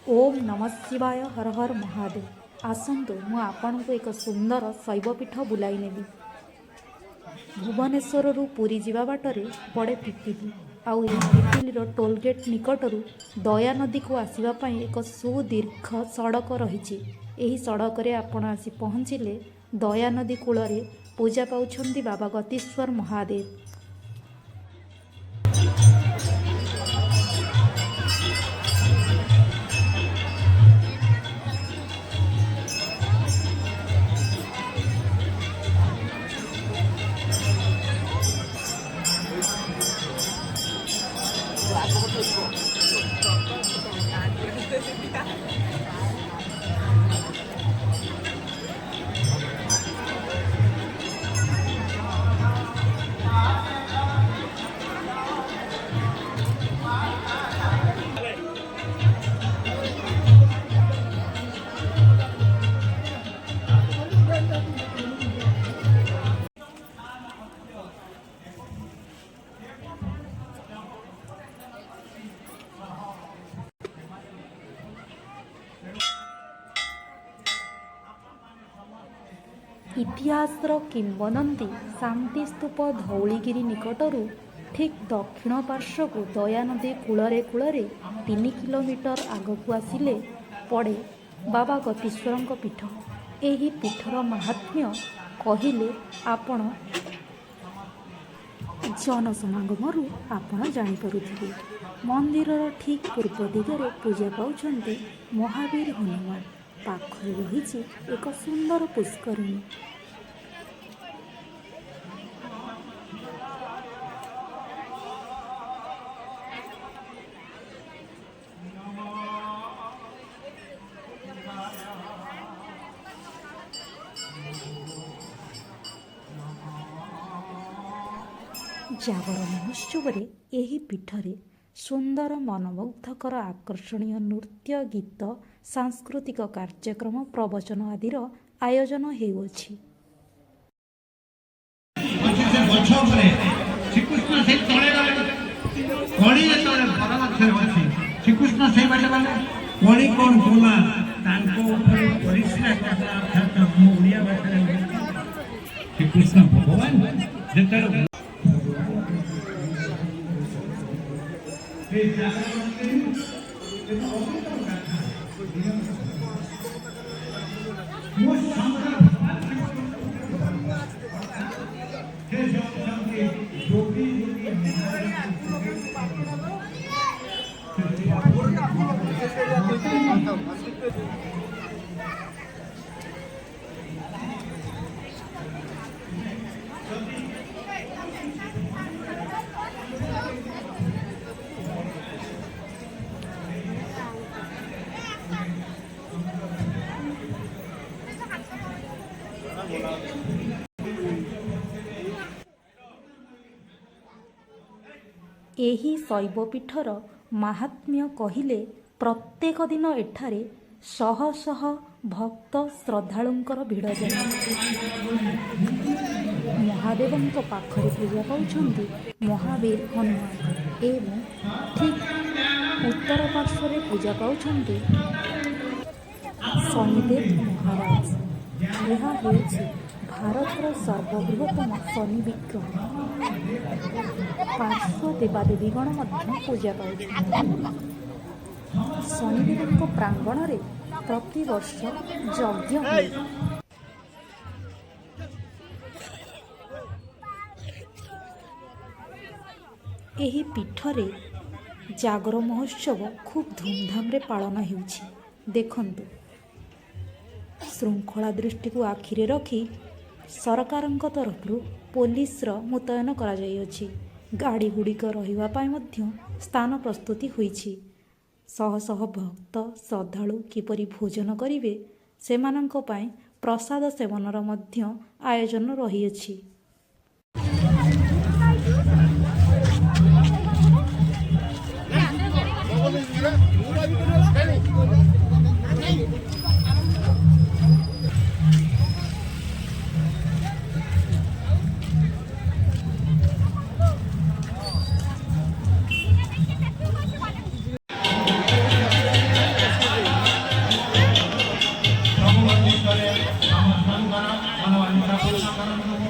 ओम नमः शिवाय हर हर महादेव। आसतु मु आपण को एक सुंदर शैवपीठ बुलाई नेबी। भुवनेश्वर पुरी जावा बाटर पड़े पिपिली आउ पिपिलीर टोलगेट निकटरू दया नदी को आसवाई एक सुदीर्घ सड़क रही। यही सड़क रे आपण आसी पहुँचिले दया नदी कूल पूजा पाउछंती बाबा गतीश्वर महादेव। इतिहासर किंवदंती शांति स्तूप धौलीगिरी निकटरू ठीक दक्षिण पार्श्व को दया नदी कूलरे कूलरे 3 किलोमीटर आगक आसिले पड़े बाबा गतीश्वर पीठ। यही पीठर महात्म्य कहले आपण जनसमागमरू आपण जापे। मंदिर ठीक पूर्व दिगरे पूजा पाउछंती महावीर हनुमान। पाखरे रही एक सुंदर पुष्करिणी। जागर महोत्सव यही पीठरे सुंदर मनमुग्धकर आकर्षणीय नृत्य गीत सांस्कृतिक कार्यक्रम प्रवचन आदिर आयोजन हेउछि। एही शैवपीठर महात्म्य कहले प्रत्येक दिन एठारे शह शह भक्त श्रद्धालुंकर भिड़ जाए। महादेवंक पाखरे पूजा पाउछंती महावीर हनुमान एवं ठीक उत्तर पार्श्व पूजा पाउछंती शनिदेव महाराज। यह होछि भारतर सर्वबृहत्तम शनि विग्रह। पार्श्व देवादेवीगण पूजा पाउछंती। शनिदेव प्रांगण रे प्रतिवर्ष यज्ञ हुए। एही पीठरे जागर महोत्सव खूब धूमधाम रे पालन हेउछि। देखंतु श्रृंखला दृष्टि को आखिरे रखी सरकारंक तरफरु पुलिसर मुतयन करा जाइअछि। गाड़ी गुड़िक रहिबा पाई मध्य स्थान प्रस्तुति होइछि। शह शह भक्त श्रद्धालु किपरि भोजन करिवे सेमानंक पाई प्रसाद सेवनर मध्य आयोजन रहिअछि। ଭିତରେ ସମସ୍ତଙ୍କର ମନୋବାଞ୍ଛା ପୂର୍ଣ୍ଣ କରନ୍ତୁ।